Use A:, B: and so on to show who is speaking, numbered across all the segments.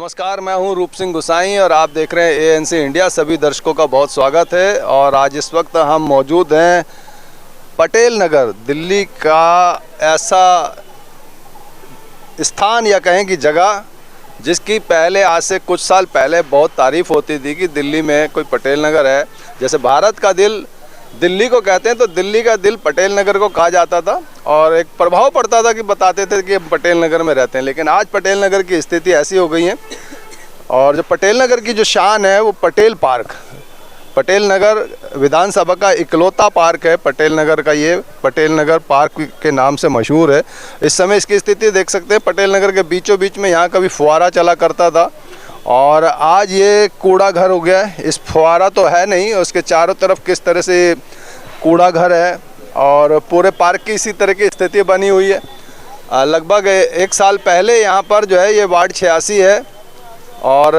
A: नमस्कार, मैं हूं रूप सिंह गुसाई और आप देख रहे हैं एएनसी इंडिया। सभी दर्शकों का बहुत स्वागत है। और आज इस वक्त हम मौजूद हैं पटेल नगर, दिल्ली का ऐसा स्थान या कहें कि जगह जिसकी पहले आज से कुछ साल पहले बहुत तारीफ़ होती थी कि दिल्ली में कोई पटेल नगर है। जैसे भारत का दिल दिल्ली को कहते हैं, तो दिल्ली का दिल पटेल नगर को कहा जाता था और एक प्रभाव पड़ता था कि बताते थे कि हम पटेल नगर में रहते हैं। लेकिन आज पटेल नगर की स्थिति ऐसी हो गई है और जो पटेल नगर की जो शान है वो पटेल पार्क, पटेल नगर विधानसभा का इकलौता पार्क है पटेल नगर का। ये पटेल नगर पार्क के नाम से मशहूर है। इस समय इसकी स्थिति देख सकते हैं। पटेल नगर के बीचों बीच में यहाँ कभी फुहारा चला करता था और आज ये कूड़ा घर हो गया है। इस फुहारा तो है नहीं, उसके चारों तरफ किस तरह से कूड़ा घर है और पूरे पार्क की इसी तरह की स्थिति बनी हुई है। लगभग एक साल पहले यहाँ पर जो है ये वार्ड 86 है और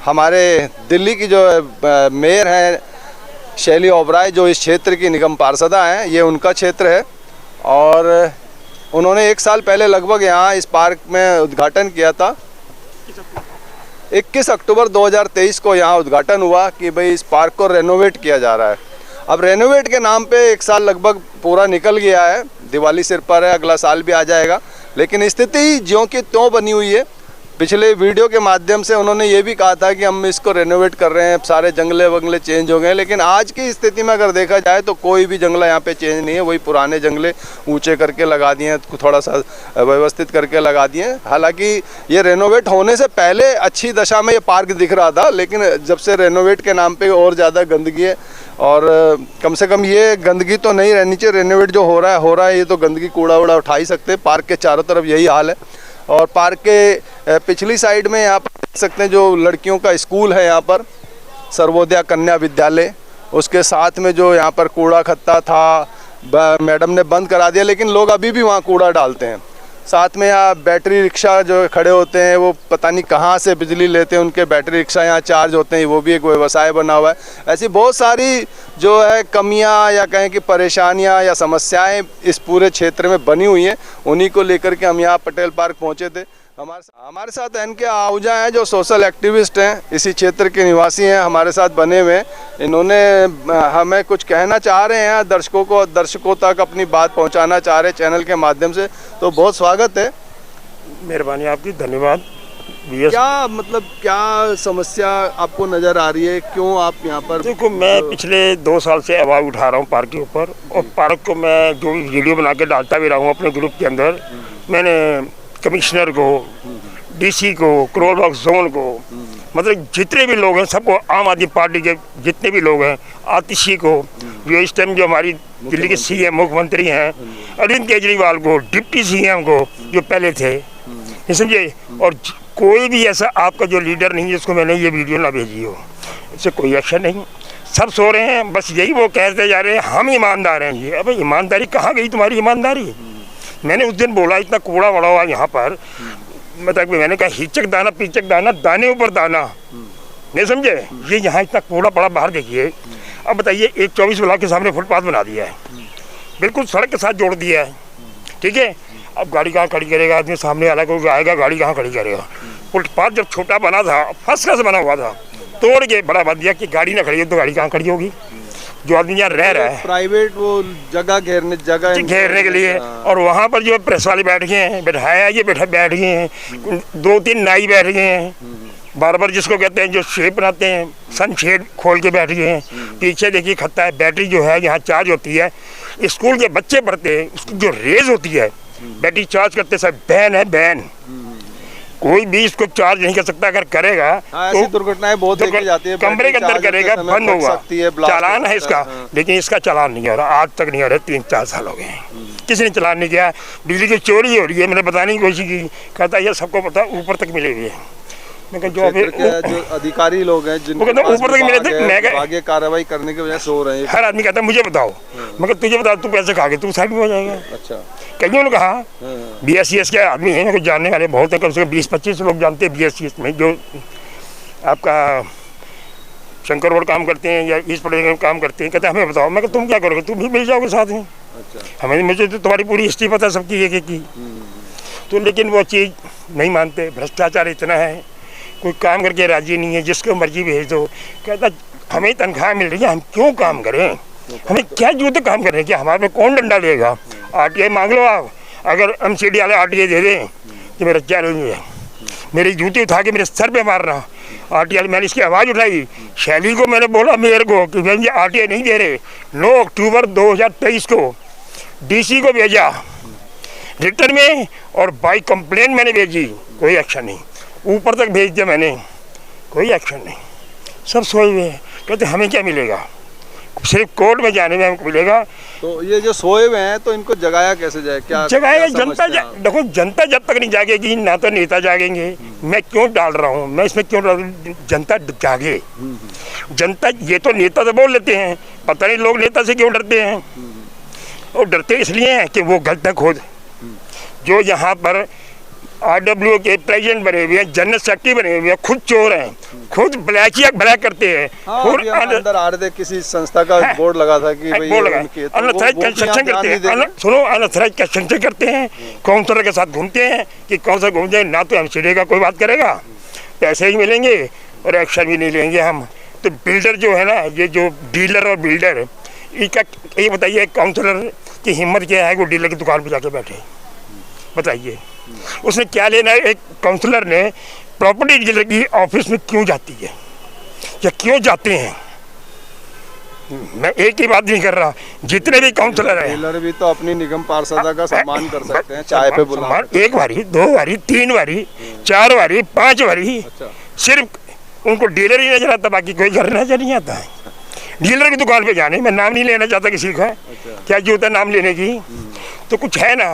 A: हमारे दिल्ली की जो मेयर हैं शैली ओबराय, जो इस क्षेत्र की निगम पार्षदा हैं, ये उनका क्षेत्र है और उन्होंने एक साल पहले लगभग यहाँ इस पार्क में उद्घाटन किया था। 21 अक्टूबर 2023 को यहाँ उद्घाटन हुआ कि भाई इस पार्क को रेनोवेट किया जा रहा है। अब रेनोवेट के नाम पे एक साल लगभग पूरा निकल गया है, दिवाली सिर पर है, अगला साल भी आ जाएगा, लेकिन स्थिति ज्यों की त्यों बनी हुई है। पिछले वीडियो के माध्यम से उन्होंने ये भी कहा था कि हम इसको रेनोवेट कर रहे हैं, सारे जंगले वंगले चेंज हो गए, लेकिन आज की स्थिति में अगर देखा जाए तो कोई भी जंगला यहाँ पे चेंज नहीं है। वही पुराने जंगले ऊंचे करके लगा दिए हैं, थोड़ा सा व्यवस्थित करके लगा दिए हैं। हालांकि ये रेनोवेट होने से पहले अच्छी दशा में ये पार्क दिख रहा था, लेकिन जब से रेनोवेट के नाम पर और ज़्यादा गंदगी है और कम से कम ये गंदगी तो नहीं रहनी चाहिए। रेनोवेट जो हो रहा है ये तो गंदगी कूड़ा वूड़ा उठा ही सकते हैं। पार्क के चारों तरफ यही हाल है और पार्क के पिछली साइड में यहाँ पर देख सकते हैं जो लड़कियों का स्कूल है, यहाँ पर सर्वोदय कन्या विद्यालय, उसके साथ में जो यहाँ पर कूड़ा खत्ता था मैडम ने बंद करा दिया, लेकिन लोग अभी भी वहाँ कूड़ा डालते हैं। साथ में यहाँ बैटरी रिक्शा जो खड़े होते हैं वो पता नहीं कहाँ से बिजली लेते हैं, उनके बैटरी रिक्शा यहाँ चार्ज होते हैं, वो भी एक व्यवसाय बना हुआ है। ऐसी बहुत सारी जो है कमियाँ या कहें कि परेशानियाँ या समस्याएं इस पूरे क्षेत्र में बनी हुई हैं। उन्हीं को लेकर के हम यहाँ पटेल पार्क पहुँचे थे। हमारे साथ एनके आहूजा हैं जो सोशल एक्टिविस्ट हैं, इसी क्षेत्र के निवासी हैं, हमारे साथ बने हुए हैं। इन्होंने हमें कुछ कहना चाह रहे हैं, दर्शकों तक अपनी बात पहुंचाना चाह रहे हैं चैनल के माध्यम से। तो बहुत स्वागत है।
B: मेहरबानी आपकी, धन्यवाद।
A: क्या समस्या आपको नज़र आ रही है, क्यों आप यहाँ पर?
B: देखो, मैं पिछले 2 साल से आवाज़ उठा रहा हूँ पार्क के ऊपर और पार्क को मैं जो भी वीडियो बना के डालता भी रहा हूँ अपने ग्रुप के अंदर। मैंने कमिश्नर को, डीसी को, करोल बाग जोन को, मतलब जितने भी लोग हैं सबको, आम आदमी पार्टी के जितने भी लोग हैं, आतिशी को, जो इस टाइम जो हमारी दिल्ली के सीएम मुख्यमंत्री हैं, अरविंद केजरीवाल को, डिप्टी सीएम को जो पहले थे, ये समझे। और कोई भी ऐसा आपका जो लीडर नहीं जिसको मैंने ये वीडियो ना भेजी हो, इससे कोई एक्शन नहीं। सब सो रहे हैं, बस यही वो कहते जा रहे हैं हम ईमानदार हैं। ये अब ईमानदारी कहाँ गई तुम्हारी ईमानदारी? मैंने उस दिन बोला इतना कूड़ा पड़ा हुआ यहाँ पर, मतलब मैंने कहा हिचक दाना पीचक दाना, दाने ऊपर दाना, नहीं समझे। ये यहाँ इतना कूड़ा पड़ा, बाहर देखिए। अब बताइए, एक 24 ब्लॉक के सामने फुटपाथ बना दिया है, बिल्कुल सड़क के साथ जोड़ दिया है, ठीक है। अब गाड़ी कहाँ खड़ी करेगा आदमी? सामने वाला कोई आएगा, गाड़ी कहाँ खड़ी करेगा? फुटपाथ जब छोटा बना था, फर्स्ट क्लास बना हुआ था, तोड़ के बड़ा बन दिया कि गाड़ी ना खड़ी हो, तो गाड़ी कहाँ खड़ी होगी? जो आदमी यहाँ रह रहा है
A: प्राइवेट वो जगह घेरने
B: के लिए, और वहाँ पर जो प्रेस वाले बैठ गए हैं, बैठाया ये बैठ गए हैं, 2-3 नाई बैठ गए हैं, बार जिसको कहते हैं जो शेड बनाते हैं, सन शेड खोल के बैठ गए हैं। पीछे देखिए खत्ता है, बैटरी जो है यहाँ चार्ज होती है, स्कूल के बच्चे पढ़ते हैं, उसकी जो रेज होती है बैटरी चार्ज करते सब बैन है, बैन। कोई भी इसको चार्ज नहीं कर सकता, अगर करेगा
A: तो दुर्घटनाएं बहुत देखी जाती है।
B: कमरे के अंदर करेगा, बंद होगा, चालान है इसका। लेकिन इसका चालान नहीं हो रहा, आज तक नहीं हो रहा, 3-4 साल हो गए किसी ने चालान नहीं किया। बिजली की चोरी हो रही है, मैंने बताने की कोशिश की, कहता है सबको पता, ऊपर तक मिले हुए हैं। मैं जो
A: अधिकारी लोग हैं जिनको
B: ऊपर तक मिले थे, मैं
A: आगे कार्रवाई करने की वजह से हो रहे हैं।
B: हर आदमी कहता है मुझे बताओ, मगर तुझे बता, तू पैसे खा के तू साइड में हो जाएगा।
A: अच्छा,
B: कईयों ने कहा BSCS के आदमी हैं, कुछ जानने वाले बहुत हैं, कम से कम 20-25 लोग जानते हैं BSCS में, जो आपका शंकर रोड काम करते हैं या ईस्ट पटेल काम करते हैं। कहते हैं हमें बताओ। मैं तुम क्या करोगे? तुम भी मिल जाओगे साथ में। अच्छा, मुझे तो तुम्हारी पूरी हिस्ट्री पता है सबकी, एक एक की। तो लेकिन वो चीज़ नहीं मानते। भ्रष्टाचार इतना है, कोई काम करके राजी नहीं है, जिसको मर्जी भेज दो। कहता हमें तनख्वाह मिल रही है, हम क्यों काम करें, हमें क्या जरूरत काम करने की, हमारे पे कौन डंडा लेगा। RTI मांग लो आप, अगर MCD वाले RTI दे दें तो मेरा चैलेंज है, मेरी जूती उठा के मेरे सर पे मारना। RTI मैंने इसकी आवाज़ उठाई, शैली को मैंने बोला मेयर को कि भाई ये RTI नहीं दे रहे। 9 अक्टूबर 2023 को DC को भेजा रिटर्न में, और बाई कंप्लेन मैंने भेजी, कोई एक्शन नहीं। ऊपर तक भेज दिया मैंने, कोई एक्शन नहीं। सब सोए हुए हैं, कहते हमें क्या मिलेगा, सिर्फ कोर्ट में जाने में हमको मिलेगा।
A: तो ये जो सोए हुए हैं तो इनको जगाया कैसे जाए, क्या
B: जगाया
A: क्या
B: जनता।
A: समझते हैं आप?
B: देखो जनता जब तक नहीं जागेगी ना तो नेता जागेंगे। मैं क्यों डाल रहा हूँ, मैं इसमें क्यों डाल, जनता जागे। जनता, ये तो नेता तो बोल लेते हैं, पता नहीं लोग नेता से क्यों डरते हैं। और डरते इसलिए हैं कि वो गलत है खुद। जो यहाँ पर RWO के प्रेसिडेंट बने हुए हैं, जनरल सेक्रेटरी बने हुए हैं, खुद चोर हैं, खुद ब्लैक करते हैं।
A: हाँ,
B: खुद
A: अभी अंदर आ रहे थे, किसी संस्था का बोर्ड लगा था कि भाई
B: बोर्ड लगा,
A: उनके, तो
B: अनऑथराइज
A: वो भी
B: कंस्ट्रक्शन
A: आप ध्यान
B: करते
A: नहीं देंगे।
B: हैं। सुनो, अनऑथराइज कंस्ट्रक्शन करते हैं, काउंसलर के साथ घूमते हैं कि कौन सा घूम जाए, ना तो MCD का कोई बात करेगा, पैसे ही मिलेंगे और एक्शन भी नहीं लेंगे हम। तो बिल्डर जो है ना, ये जो डीलर और बिल्डर, इसका ये बताइए काउंसलर की हिम्मत क्या है वो डीलर की दुकान पर जाके बैठे, बताइए उसने क्या लेना है। एक काउंसलर ने प्रॉपर्टी डीलर की ऑफिस में क्यों जाती है या क्यों जाते हैं। मैं एक ही बात नहीं कर रहा, जितने भी काउंसलर हैं,
A: डीलर भी तो अपनी निगम पार्षदा का सम्मान कर सकते हैं, चाय पे बुला।
B: एक बारी, 2 बारी, 3 बारी, 4 बारी, 5 बारी,
A: अच्छा।
B: सिर्फ उनको डीलर ही नजर आता, बाकी कोई घर नजर नहीं आता है। डीलर की दुकान पे जाने, मैं नाम नहीं लेना चाहता किसी का, क्या जरूरत है नाम लेने की, तो कुछ है ना,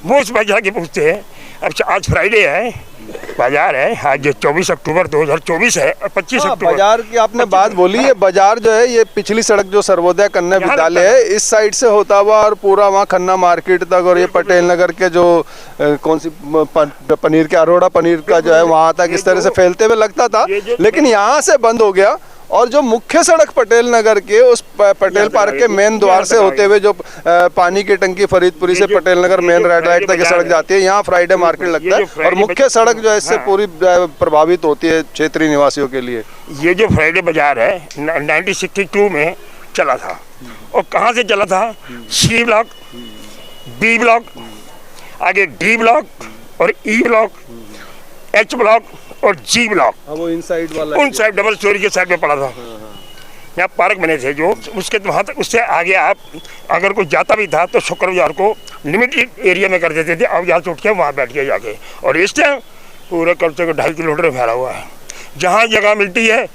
B: वो उस बाजार के पूछते हैं। अब आज फ्राइडे है, बाजार है, आज 24 अक्टूबर 2024 है, 25 अक्टूबर।
A: बाजार की आपने बात बोली है, बाजार जो है ये पिछली सड़क जो सर्वोदय कन्या विद्यालय है इस साइड से होता हुआ और पूरा वहाँ खन्ना मार्केट तक, और ये पटेल नगर के जो कौन सी पनीर के अरोड़ा पनीर का जो है वहाँ तक इस तरह से फैलते हुए लगता था, लेकिन यहाँ से बंद हो गया। और जो मुख्य सड़क पटेल नगर के उस पटेल पार्क के मेन द्वार से होते हुए जो पानी की टंकी फरीदपुरी से Patel Nagar main red light तक ये सड़क जाती है, यहाँ फ्राइडे मार्केट लगता है और मुख्य सड़क जो है इससे पूरी प्रभावित होती है क्षेत्रीय निवासियों के लिए।
B: ये जो फ्राइडे बाजार है 1962 में चला था, और कहाँ से चला था, C ब्लॉक, B ब्लॉक, आगे D ब्लॉक और E ब्लॉक, H ब्लॉक और G ब्लॉक,
A: वो इनसाइड वाला,
B: उन साइड डबल स्टोरी के साइड पे पड़ा था। यहाँ पार्क बने थे जो, उसके वहाँ तक, उससे आगे आप अगर कोई जाता भी था तो शुक्र बाजार को लिमिटेड एरिया में कर देते थे। अब यहाँ से उठ के वहाँ बैठ के जाके, और इस टाइम पूरे कब्जे को 2.5 किलोमीटर फैला हुआ है, जहाँ जगह मिलती है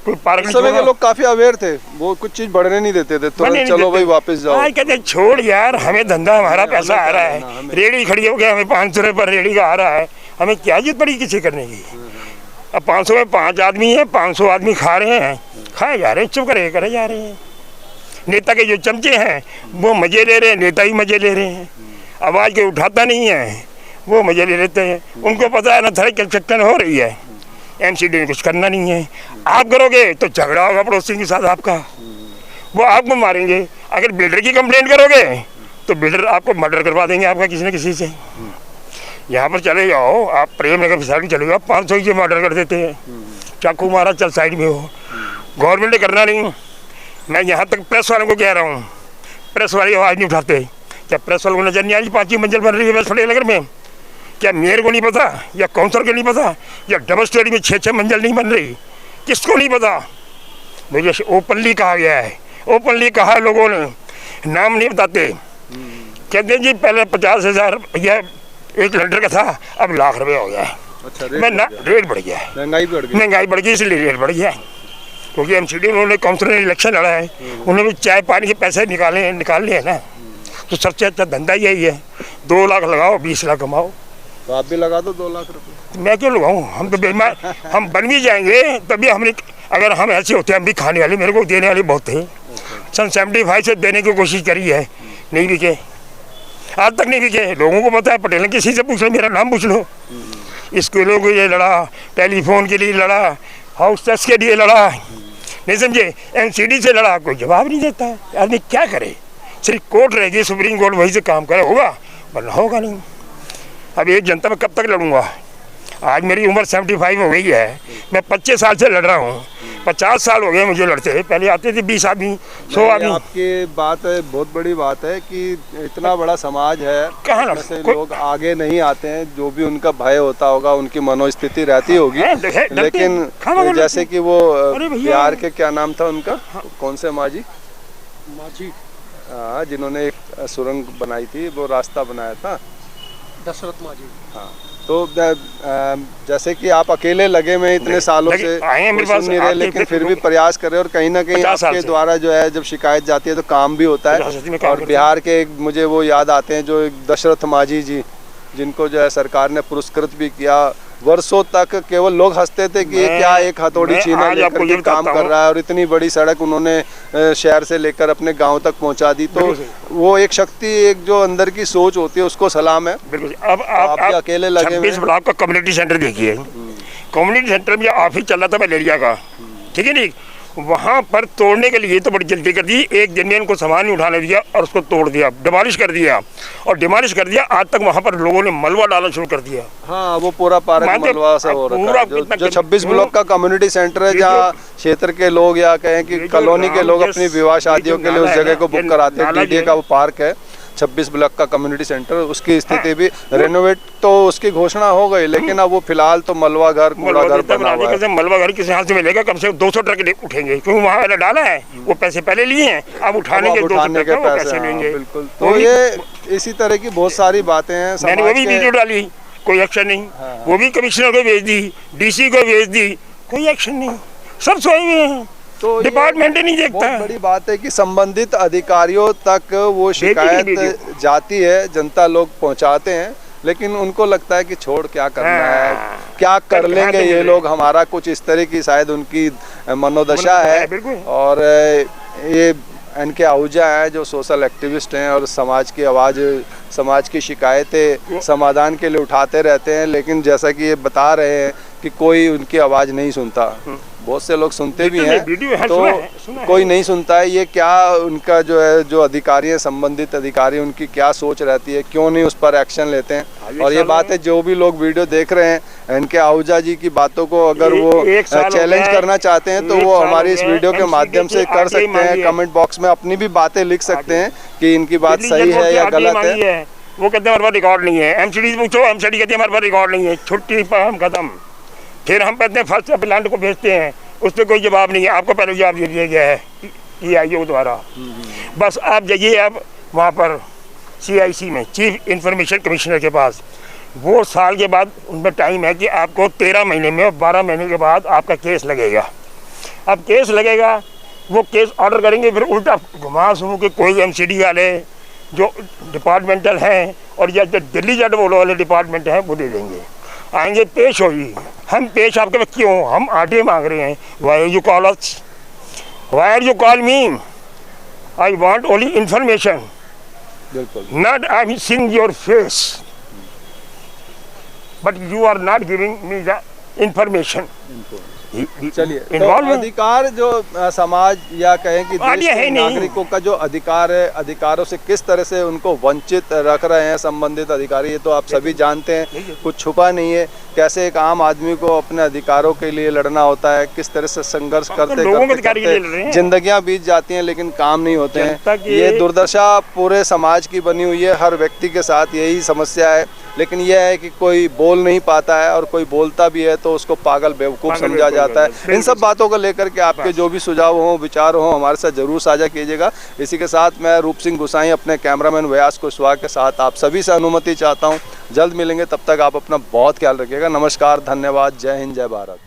B: कोई पार्क।
A: उस समय के लोग काफी अवेयर थे, वो कुछ चीज बढ़ने नहीं देते थे, तो चलो भाई वापस जाओ।
B: कहते छोड़ यार, हमें धंधा, हमारा पैसा आ रहा है, रेडी खड़ी हो गया, हमें 500 रुपये पर रेडी का आ रहा है, हमें क्या जरूरत पड़ी किसी करने की। अब 500 में 5 आदमी हैं, 500 आदमी खा रहे हैं, खाए जा रहे हैं, चुप करे जा रहे हैं। नेता के जो चमचे हैं वो मजे ले रहे हैं, नेता ही मजे ले रहे हैं। आवाज़ कोई उठाता नहीं है, वो मजे ले लेते हैं। उनको पता है ना थोड़ी कंस्ट्रक्शन हो रही है, MCD ने कुछ करना नहीं है। आप करोगे तो झगड़ा होगा पड़ोसी के साथ आपका, वो आपको मारेंगे। अगर बिल्डर की कंप्लेंट करोगे तो बिल्डर आपको मर्डर करवा देंगे आपका किसी न किसी से। यहाँ पर चले जाओ आप, प्रेम नगर साइड चले जाओ, 500 से मर्डर कर देते हैं, चाकू मारा, चल साइड में हो। गवर्नमेंट ने करना नहीं। मैं यहाँ तक प्रेस वालों को कह रहा हूँ, प्रेस वाले आवाज़ नहीं उठाते। क्या प्रेस वालों को नजर नहीं आई 5 मंजिल बन रही है वेस्ट पटेल नगर में? क्या मेयर को नहीं पता, या काउंसलर को नहीं पता, या डबल स्टोरी में 6-6 मंजिल नहीं बन रही? किसको नहीं पता? मुझे ओपनली कहा गया है, ओपनली कहा है लोगों ने, नाम नहीं बताते। कहते हैं जी पहले 50,000 या 1 सिलेंडर का था, अब लाख रुपये हो गया है।
A: अच्छा,
B: रेट बढ़ गया है, महंगाई बढ़ गई, इसलिए रेट बढ़ गया है। क्योंकि MCD उन्होंने काउंसलर ने इलेक्शन लड़ा है, उन्होंने भी चाय पानी के पैसे निकाल लिए ना, तो सबसे अच्छा धंधा यही है, 2 लाख लगाओ 20 लाख कमाओ।
A: तो आप भी लगा दो 2 लाख रुपये।
B: मैं क्यों लगाऊं, हम तो बेईमान, हम बन भी जाएंगे तभी हमने, अगर हम ऐसे होते हम भी खाने वाले, मेरे को देने वाले बहुत थे। सन 75 से देने की कोशिश करी है, नहीं बिके, आज तक नहीं बिके। लोगों को पता है, पटेल ने किसी से पूछ लो, मेरा नाम पूछ लो। स्कूलों के लिए लड़ा, टेलीफोन के लिए लड़ा, हाउस टैक्स के लिए लड़ा, नहीं समझे, MCD से लड़ा, कोई जवाब नहीं देता। आदमी क्या करे, सिर्फ कोर्ट रहेगी, सुप्रीम कोर्ट वही से काम करे, होगा वरना होगा नहीं। अब ये जनता में कब तक लड़ूंगा? आज मेरी उम्र 75 हो गई है, मैं 25 साल से लड़ रहा हूँ। 50 साल हो गए मुझे लड़ते हैं। पहले आते थे 20 आदमी, 100 आदमी।
A: आपकी बात है, बहुत बड़ी बात है कि इतना बड़ा समाज है,
B: कहाँ
A: से लोग आगे नहीं आते हैं। जो भी उनका भय होता होगा, उनकी मनोस्थिति रहती होगी, लेकिन जैसे कि वो बिहार के, क्या नाम था उनका, कौन से माजी, हाँ, जिन्होंने एक सुरंग बनाई थी, वो रास्ता बनाया था,
C: दशरथ माजी।
A: हाँ, तो जैसे कि आप अकेले लगे में इतने सालों से सुन नहीं रहे, लेकिन फिर भी प्रयास कर रहे, और कहीं ना कहीं आपके द्वारा जो है जब शिकायत जाती है तो काम भी होता है। और बिहार के मुझे वो याद आते हैं जो दशरथ मांझी जी, जिनको जो है सरकार ने पुरस्कृत भी किया। वर्षों तक केवल लोग हंसते थे कि ये क्या एक हथौड़ी छीना लेकर के काम कर रहा है, और इतनी बड़ी सड़क उन्होंने शहर से लेकर अपने गांव तक पहुंचा दी। तो वो एक शक्ति, एक जो अंदर की सोच होती है, उसको सलाम है।
B: बिल्कुल। अब आप
A: अकेले लगे
B: 26 ब्लॉक का कम्युनिटी सेंटर देखिए। कम्युनिटी सेंटर में ऑफिस चल रहा था मलेरिया का, ठीक है नहीं, वहाँ पर तोड़ने के लिए तो बड़ी जल्दी कर दी। एक दिन में उनको सामान नहीं उठाने दिया और उसको तोड़ दिया, डिमॉलिश कर दिया। और डिमॉलिश कर दिया, आज तक वहाँ पर लोगों ने मलबा डालना शुरू कर दिया।
A: हाँ, वो पूरा पार्क मलबा सा हो रखा है। जो 26 ब्लॉक का कम्युनिटी सेंटर है, जहाँ क्षेत्र के लोग या कहें कि कॉलोनी के लोग अपनी विवाह शादियों के लिए उस जगह को बुक कराते हैं। डीडीए का वो पार्क है, 26 ब्लॉक का कम्युनिटी सेंटर, उसकी स्थिति भी रेनोवेट तो उसकी घोषणा हो गई, लेकिन अब वो फिलहाल तो मलबा घर, कूड़ा घर बना हुआ है।
B: मलबा घर किसी हाथ से मिलेगा, कम से कम 200 ट्रक उठेंगे, क्योंकि वहाँ डाला है, वो पैसे पहले लिए हैं, अब उठाने के 200 ट्रक पैसे लेंगे।
A: बिल्कुल। तो ये इसी तरह की बहुत सारी बातें हैं।
B: मैंने वो भी वीडियो डाली, कोई एक्शन नहीं। वो भी कमिश्नर को भेज दी, DC को भेज दी, कोई एक्शन नहीं, सब सोए हुए हैं। तो डिपार्टमेंट ही नहीं देखता।
A: बहुत बड़ी बात है कि संबंधित अधिकारियों तक वो शिकायत जाती है, जनता लोग पहुंचाते हैं, लेकिन उनको लगता है कि छोड़ क्या करना है, क्या कर लेंगे ये लोग, हमारा कुछ इस तरह की शायद उनकी मनोदशा है। और ये इनके आहूजा है जो सोशल एक्टिविस्ट हैं और समाज की आवाज़, समाज की शिकायतें समाधान के लिए उठाते रहते हैं, लेकिन जैसा कि ये बता रहे हैं कि कोई उनकी आवाज़ नहीं सुनता। बहुत से लोग सुनते भी हैं, तो कोई नहीं सुनता है। ये क्या उनका जो है, जो अधिकारी है, संबंधित अधिकारी, उनकी क्या सोच रहती है, क्यों नहीं उस पर एक्शन लेते हैं? और ये बात है, जो भी लोग वीडियो देख रहे हैं, इनके आहूजा जी की बातों को अगर वो चैलेंज करना चाहते हैं तो वो हमारी इस वीडियो के माध्यम से कर सकते हैं। कमेंट बॉक्स में अपनी भी बातें लिख सकते हैं कि इनकी बात सही है या गलत है।
B: वो कहते हैं हमारे पास रिकॉर्ड नहीं है। MCD पूछो, MCD कहते हैं हमारे पास रिकॉर्ड नहीं है, छुट्टी पर हम खत्म। फिर हम कहते हैं फर्स्ट प्लांट को भेजते हैं, उस पर कोई जवाब नहीं है। आपको पहले जवाब दे दिया गया है EIO द्वारा। बस आप जाइए अब वहाँ पर CIC में, चीफ इंफॉर्मेशन कमिश्नर के पास। वो साल के बाद उनमें टाइम है कि आपको 13 महीने में और 12 महीने के बाद आपका केस लगेगा। अब केस लगेगा, वो केस ऑर्डर करेंगे, फिर उल्टा घुमा सुनू के कोई MCD वाले जो डिपार्टमेंटल हैं और या जो दिल्ली जट बोलो वाले डिपार्टमेंट हैं वो दे देंगे। आएंगे, पेश होगी, हम पेश आपके पास क्यों, हम RTA मांग रहे हैं। Why you call us, why are you call me, I want only information, not I am seeing your face, but you are not giving me the information.
A: चलिए, तो अधिकार जो समाज या कहें कि देश के नागरिकों का जो अधिकार है, अधिकारों से किस तरह से उनको वंचित रख रहे हैं संबंधित अधिकारी, ये तो आप सभी जानते हैं, कुछ छुपा नहीं है। कैसे एक आम आदमी को अपने अधिकारों के लिए लड़ना होता है, किस तरह से संघर्ष करते जिंदगियां बीत जाती हैं लेकिन काम नहीं होते हैं। ये दुर्दशा पूरे समाज की बनी हुई है, हर व्यक्ति के साथ यही समस्या है। लेकिन यह है कि कोई बोल नहीं पाता है, और कोई बोलता भी है तो उसको पागल बेवकूफ़ समझा जाता है। इन सब बातों को लेकर के आपके जो भी सुझाव हों, विचार हों, हमारे साथ जरूर साझा कीजिएगा। इसी के साथ मैं रूप सिंह गुसाई अपने कैमरामैन व्यास कुशवाहा के साथ आप सभी से अनुमति चाहता हूं। जल्द मिलेंगे, तब तक आप अपना बहुत ख्याल रखिएगा। नमस्कार, धन्यवाद, जय हिंद, जय भारत।